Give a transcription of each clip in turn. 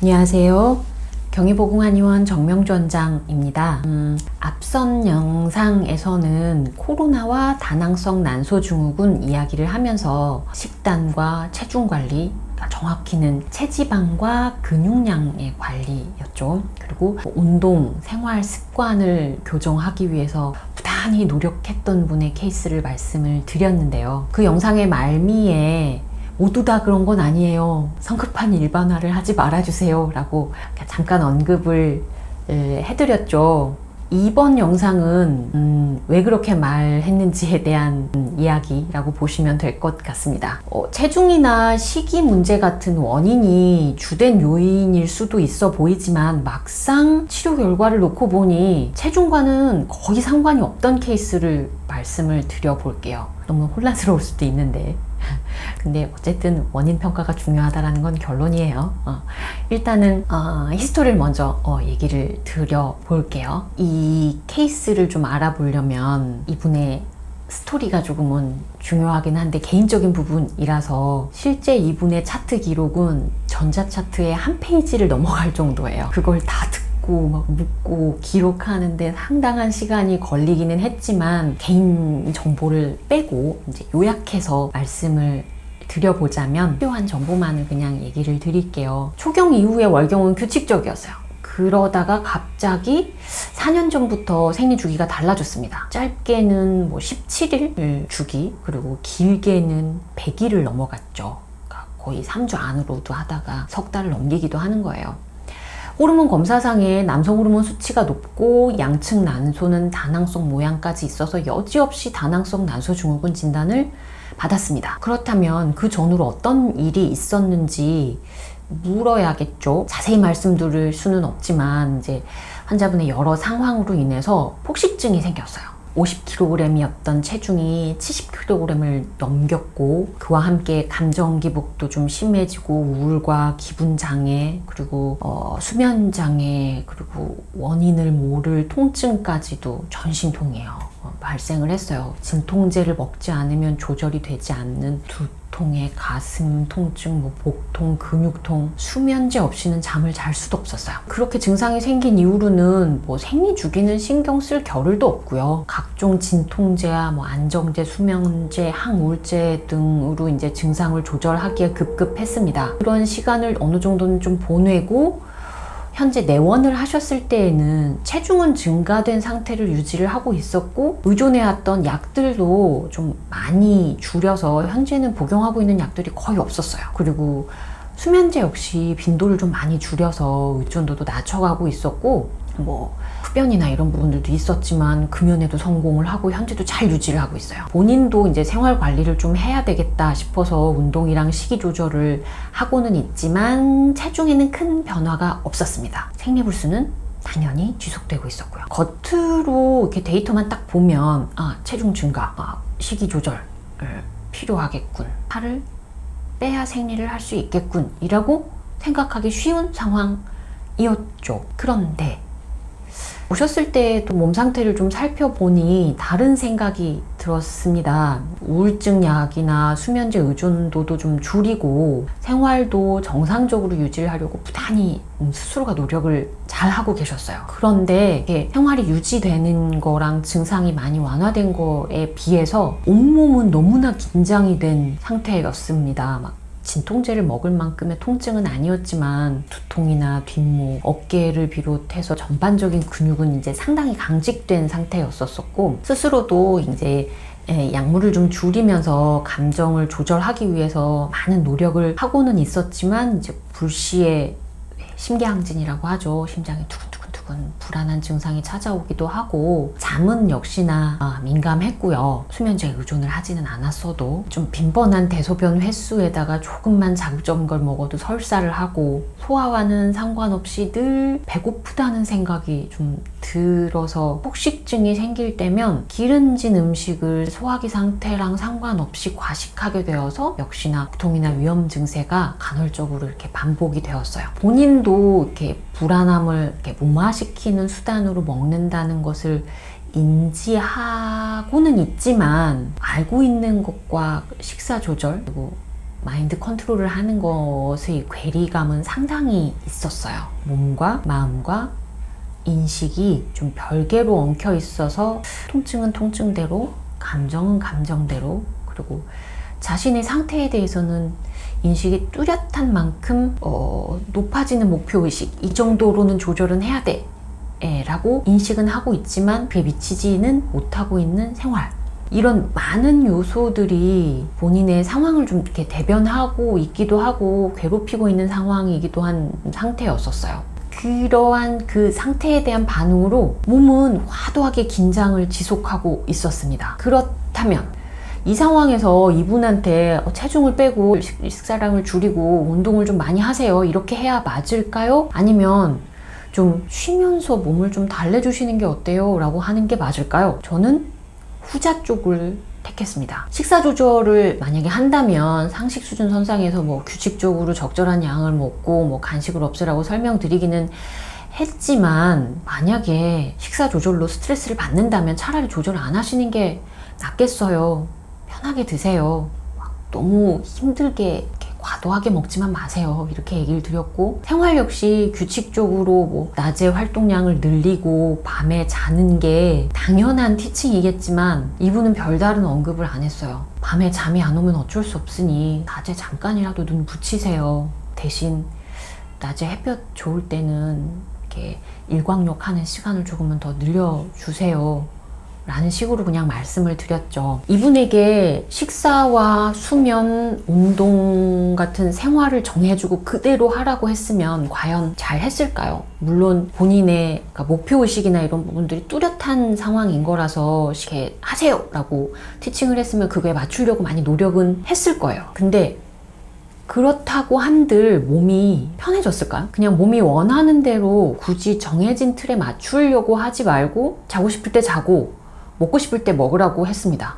안녕하세요. 경희보궁한의원 정명주 원장입니다. 앞선 영상에서는 코로나와 다낭성 난소증후군 이야기를 하면서 식단과 체중관리, 정확히는 체지방과 근육량의 관리였죠. 그리고 운동, 생활 습관을 교정하기 위해서 부단히 노력했던 분의 케이스를 말씀을 드렸는데요. 그 영상의 말미에 모두 다 그런 건 아니에요. 성급한 일반화를 하지 말아주세요 라고 잠깐 언급을 해드렸죠. 이번 영상은 왜 그렇게 말했는지에 대한 이야기라고 보시면 될 것 같습니다. 체중이나 식이 문제 같은 원인이 주된 요인일 수도 있어 보이지만 막상 치료 결과를 놓고 보니 체중과는 거의 상관이 없던 케이스를 말씀을 드려볼게요. 너무 혼란스러울 수도 있는데 근데 어쨌든 원인 평가가 중요하다는 건 결론이에요. 일단은 히스토리를 먼저 얘기를 드려볼게요. 이 케이스를 좀 알아보려면 이분의 스토리가 조금은 중요하긴 한데 개인적인 부분이라서 실제 이분의 차트 기록은 전자차트의 한 페이지를 넘어갈 정도예요. 그걸 다 듣고 막 묻고 기록하는데 상당한 시간이 걸리기는 했지만 개인 정보를 빼고 이제 요약해서 말씀을 드려보자면 필요한 정보만을 그냥 얘기를 드릴게요. 초경 이후의 월경은 규칙적이었어요. 그러다가 갑자기 4년 전부터 생리 주기가 달라졌습니다. 짧게는 17일 주기, 그리고 길게는 100일을 넘어갔죠. 그러니까 거의 3주 안으로도 하다가 석 달을 넘기기도 하는 거예요. 호르몬 검사상에 남성 호르몬 수치가 높고 양측 난소는 다낭성 모양까지 있어서 여지없이 다낭성 난소증후군 진단을 받았습니다. 그렇다면 그 전후로 어떤 일이 있었는지 물어야겠죠. 자세히 말씀드릴 수는 없지만 이제 환자분의 여러 상황으로 인해서 폭식증이 생겼어요. 50kg이었던 체중이 70kg을 넘겼고 그와 함께 감정 기복도 좀 심해지고 우울과 기분 장애, 그리고 수면 장애, 그리고 원인을 모를 통증까지도 전신통이에요. 발생을 했어요. 진통제를 먹지 않으면 조절이 되지 않는 두통에 가슴 통증, 복통, 근육통, 수면제 없이는 잠을 잘 수도 없었어요. 그렇게 증상이 생긴 이후로는 생리 주기는 신경 쓸 겨를도 없고요. 각종 진통제와 안정제, 수면제, 항우울제 등으로 이제 증상을 조절하기에 급급했습니다. 그런 시간을 어느 정도는 좀 보내고 현재 내원을 하셨을 때에는 체중은 증가된 상태를 유지를 하고 있었고 의존해왔던 약들도 좀 많이 줄여서 현재는 복용하고 있는 약들이 거의 없었어요. 그리고 수면제 역시 빈도를 좀 많이 줄여서 의존도도 낮춰가고 있었고 흡연이나 이런 부분들도 있었지만 금연에도 성공을 하고 현재도 잘 유지를 하고 있어요. 본인도 이제 생활 관리를 좀 해야 되겠다 싶어서 운동이랑 식이 조절을 하고는 있지만 체중에는 큰 변화가 없었습니다. 생리불수는 당연히 지속되고 있었고요. 겉으로 이렇게 데이터만 딱 보면 체중 증가, 식이 조절을 필요하겠군, 살을 빼야 생리를 할 수 있겠군 이라고 생각하기 쉬운 상황이었죠. 그런데 오셨을 때도 몸 상태를 좀 살펴보니 다른 생각이 들었습니다. 우울증 약이나 수면제 의존도도 좀 줄이고 생활도 정상적으로 유지를 하려고 부단히 스스로가 노력을 잘 하고 계셨어요. 그런데 이게 생활이 유지되는 거랑 증상이 많이 완화된 거에 비해서 온몸은 너무나 긴장이 된 상태였습니다. 진통제를 먹을 만큼의 통증은 아니었지만 두통이나 뒷목, 어깨를 비롯해서 전반적인 근육은 이제 상당히 강직된 상태였었고 스스로도 이제 약물을 좀 줄이면서 감정을 조절하기 위해서 많은 노력을 하고는 있었지만 이제 불시에 심계항진이라고 하죠. 심장이 두근두근 불안한 증상이 찾아오기도 하고 잠은 역시나 민감했고요. 수면제에 의존을 하지는 않았어도 좀 빈번한 대소변 횟수에다가 조금만 자극적인 걸 먹어도 설사를 하고 소화와는 상관없이 늘 배고프다는 생각이 좀 들어서 폭식증이 생길 때면 기름진 음식을 소화기 상태랑 상관없이 과식하게 되어서 역시나 복통이나 위험 증세가 간헐적으로 이렇게 반복이 되었어요. 본인도 이렇게 불안함을 이렇게 무마시키는 수단으로 먹는다는 것을 인지하고는 있지만 알고 있는 것과 식사 조절 그리고 마인드 컨트롤을 하는 것의 괴리감은 상당히 있었어요. 몸과 마음과 인식이 좀 별개로 엉켜 있어서 통증은 통증대로, 감정은 감정대로, 그리고 자신의 상태에 대해서는 인식이 뚜렷한 만큼 높아지는 목표의식, 이 정도로는 조절은 해야 돼 라고 인식은 하고 있지만 그에 미치지는 못하고 있는 생활, 이런 많은 요소들이 본인의 상황을 좀 이렇게 대변하고 있기도 하고 괴롭히고 있는 상황이기도 한 상태였었어요. 그러한 그 상태에 대한 반응으로 몸은 과도하게 긴장을 지속하고 있었습니다. 그렇다면 이 상황에서 이분한테 체중을 빼고 식사량을 줄이고 운동을 좀 많이 하세요, 이렇게 해야 맞을까요? 아니면 좀 쉬면서 몸을 좀 달래주시는 게 어때요? 라고 하는 게 맞을까요? 저는 후자 쪽을 택했습니다. 식사 조절을 만약에 한다면 상식 수준 선상에서 뭐 규칙적으로 적절한 양을 먹고 뭐 간식을 없애라고 설명드리기는 했지만, 만약에 식사 조절로 스트레스를 받는다면 차라리 조절 안 하시는 게 낫겠어요. 편하게 드세요. 너무 힘들게 이렇게 과도하게 먹지만 마세요, 이렇게 얘기를 드렸고, 생활 역시 규칙적으로 뭐 낮에 활동량을 늘리고 밤에 자는 게 당연한 티칭이겠지만 이분은 별다른 언급을 안 했어요. 밤에 잠이 안 오면 어쩔 수 없으니 낮에 잠깐이라도 눈 붙이세요. 대신 낮에 햇볕 좋을 때는 이렇게 일광욕 하는 시간을 조금은 더 늘려주세요, 라는 식으로 그냥 말씀을 드렸죠. 이분에게 식사와 수면, 운동 같은 생활을 정해주고 그대로 하라고 했으면 과연 잘 했을까요? 물론 본인의 목표의식이나 이런 부분들이 뚜렷한 상황인 거라서 이렇게 하세요 라고 티칭을 했으면 그거에 맞추려고 많이 노력은 했을 거예요. 근데 그렇다고 한들 몸이 편해졌을까요? 그냥 몸이 원하는 대로 굳이 정해진 틀에 맞추려고 하지 말고 자고 싶을 때 자고 먹고 싶을 때 먹으라고 했습니다.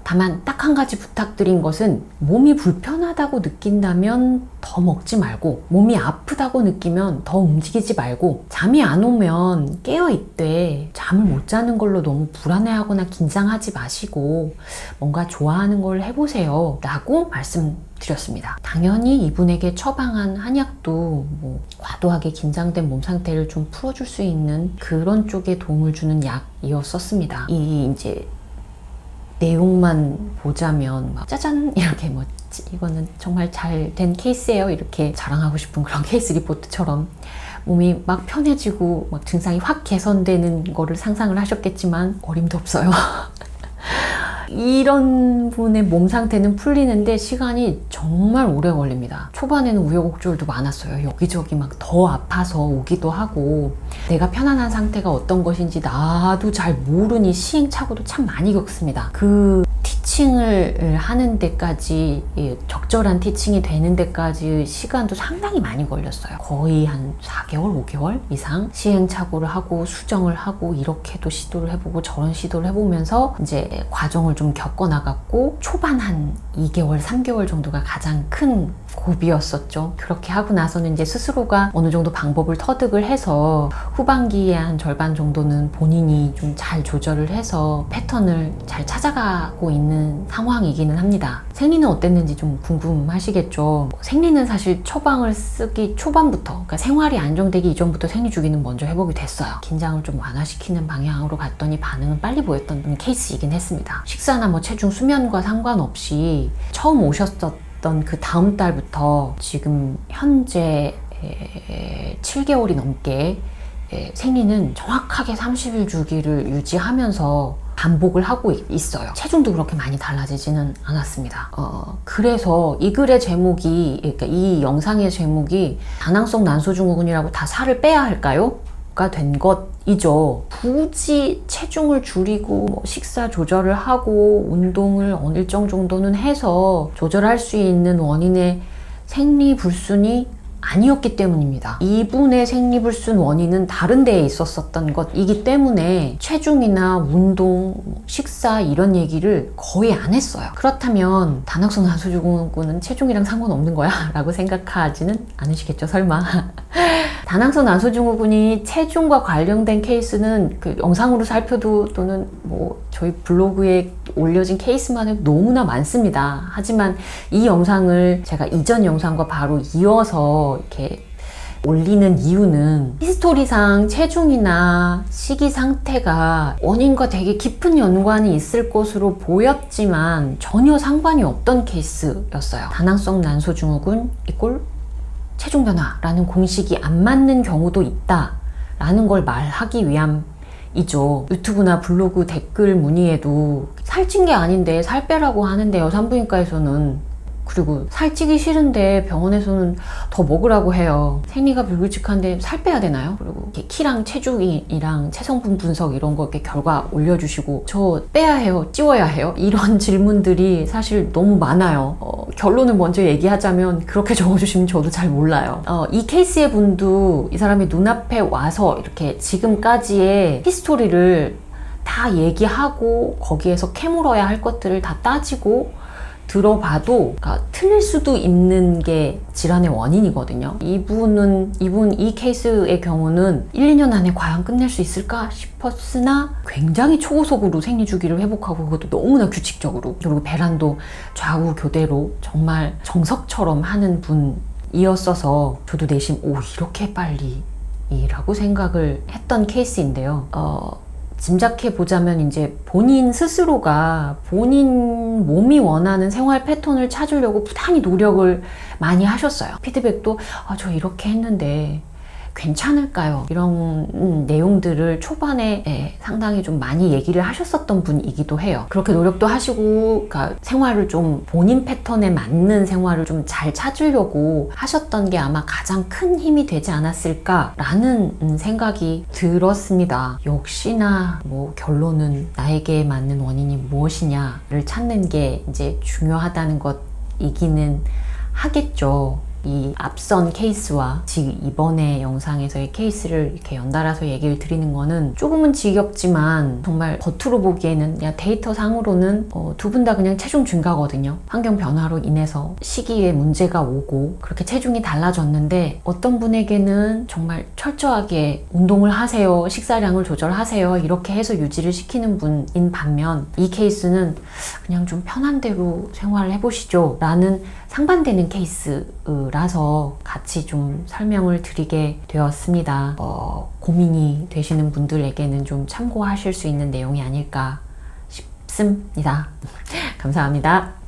다만 딱 한 가지 부탁드린 것은 몸이 불편하다고 느낀다면 더 먹지 말고, 몸이 아프다고 느끼면 더 움직이지 말고, 잠이 안 오면 깨어있되 잠을 못 자는 걸로 너무 불안해하거나 긴장하지 마시고 뭔가 좋아하는 걸 해보세요 라고 말씀드렸습니다. 당연히 이분에게 처방한 한약도 뭐 과도하게 긴장된 몸 상태를 좀 풀어줄 수 있는 그런 쪽에 도움을 주는 약이었었습니다. 이제 내용만 보자면 막 짜잔 이렇게 뭐 이거는 정말 잘 된 케이스예요, 이렇게 자랑하고 싶은 그런 케이스 리포트처럼 몸이 막 편해지고 막 증상이 확 개선되는 거를 상상을 하셨겠지만 어림도 없어요. 이런 분의 몸 상태는 풀리는데 시간이 정말 오래 걸립니다. 초반에는 우여곡절도 많았어요. 여기저기 막 더 아파서 오기도 하고, 내가 편안한 상태가 어떤 것인지 나도 잘 모르니 시행착오도 참 많이 겪습니다. 그 티칭을 하는 데까지, 적절한 티칭이 되는 데까지 시간도 상당히 많이 걸렸어요. 거의 한 4개월, 5개월 이상 시행착오를 하고 수정을 하고 이렇게도 시도를 해보고 저런 시도를 해보면서 이제 과정을 좀 겪어나갔고, 초반 한 2개월, 3개월 정도가 가장 큰 고비였었죠. 그렇게 하고 나서는 이제 스스로가 어느 정도 방법을 터득을 해서 후반기에 한 절반 정도는 본인이 좀 잘 조절을 해서 패턴을 잘 찾아가고 있는 상황이기는 합니다. 생리는 어땠는지 좀 궁금하시겠죠. 생리는 사실 처방을 쓰기 초반부터, 그러니까 생활이 안정되기 이전부터 생리 주기는 먼저 회복이 됐어요. 긴장을 좀 완화시키는 방향으로 갔더니 반응은 빨리 보였던 케이스이긴 했습니다. 식사나 뭐 체중, 수면과 상관없이 처음 오셨던 그 다음 달부터 지금 현재 7개월이 넘게 생리는 정확하게 30일 주기를 유지하면서 반복을 하고 있어요. 체중도 그렇게 많이 달라지지는 않았습니다. 그래서 이 글의 제목이, 그러니까 이 영상의 제목이 다낭성 난소증후군이라고 다 살을 빼야 할까요? 가 된 것이죠. 굳이 체중을 줄이고 뭐 식사 조절을 하고 운동을 어느 일정 정도는 해서 조절할 수 있는 원인의 생리불순이 아니었기 때문입니다. 이분의 생리불순 원인은 다른 데에 있었던 것이기 때문에 체중이나 운동, 식사 이런 얘기를 거의 안 했어요. 그렇다면 다낭성 난소증후군은 체중이랑 상관없는 거야? 라고 생각하지는 않으시겠죠, 설마. 다낭성 난소증후군이 체중과 관련된 케이스는 그 영상으로 살펴도 또는 뭐 저희 블로그에 올려진 케이스만 해도 너무나 많습니다. 하지만 이 영상을 제가 이전 영상과 바로 이어서 이렇게 올리는 이유는 히스토리상 체중이나 식이 상태가 원인과 되게 깊은 연관이 있을 것으로 보였지만 전혀 상관이 없던 케이스였어요. 다낭성 난소증후군 이꼴 체중 변화라는 공식이 안 맞는 경우도 있다라는 걸 말하기 위함이죠. 유튜브나 블로그 댓글 문의에도 살찐 게 아닌데 살 빼라고 하는데요, 산부인과에서는. 그리고 살찌기 싫은데 병원에서는 더 먹으라고 해요. 생리가 불규칙한데 살 빼야 되나요? 그리고 이렇게 키랑 체중이랑 체성분 분석 이런 거 이렇게 결과 올려주시고 저 빼야 해요? 찌워야 해요? 이런 질문들이 사실 너무 많아요. 결론을 먼저 얘기하자면 그렇게 적어주시면 저도 잘 몰라요. 이 케이스의 분도 이 사람이 눈앞에 와서 이렇게 지금까지의 히스토리를 다 얘기하고 거기에서 캐물어야 할 것들을 다 따지고 들어봐도 그러니까 틀릴 수도 있는 게 질환의 원인이거든요. 이분 이 케이스의 경우는 1, 2년 안에 과연 끝낼 수 있을까 싶었으나 굉장히 초고속으로 생리 주기를 회복하고 그것도 너무나 규칙적으로, 그리고 배란도 좌우 교대로 정말 정석처럼 하는 분이었어서 저도 내심 이렇게 빨리 이라고 생각을 했던 케이스인데요. 짐작해 보자면 이제 본인 스스로가 본인 몸이 원하는 생활 패턴을 찾으려고 부단히 노력을 많이 하셨어요. 피드백도 저 이렇게 했는데 괜찮을까요? 이런 내용들을 초반에 상당히 좀 많이 얘기를 하셨었던 분이기도 해요. 그렇게 노력도 하시고 그러니까 생활을 좀 본인 패턴에 맞는 생활을 좀 잘 찾으려고 하셨던 게 아마 가장 큰 힘이 되지 않았을까라는 생각이 들었습니다. 역시나 뭐 결론은 나에게 맞는 원인이 무엇이냐를 찾는 게 이제 중요하다는 것이기는 하겠죠. 이 앞선 케이스와 지금 이번에 영상에서의 케이스를 이렇게 연달아서 얘기를 드리는 거는 조금은 지겹지만 정말 겉으로 보기에는 그냥 데이터 상으로는 두 분 다 그냥 체중 증가거든요. 환경 변화로 인해서 식이에 문제가 오고 그렇게 체중이 달라졌는데 어떤 분에게는 정말 철저하게 운동을 하세요, 식사량을 조절하세요 이렇게 해서 유지를 시키는 분인 반면 이 케이스는 그냥 좀 편한 대로 생활을 해보시죠 라는 상반되는 케이스라서 같이 좀 설명을 드리게 되었습니다. 고민이 되시는 분들에게는 좀 참고하실 수 있는 내용이 아닐까 싶습니다. 감사합니다.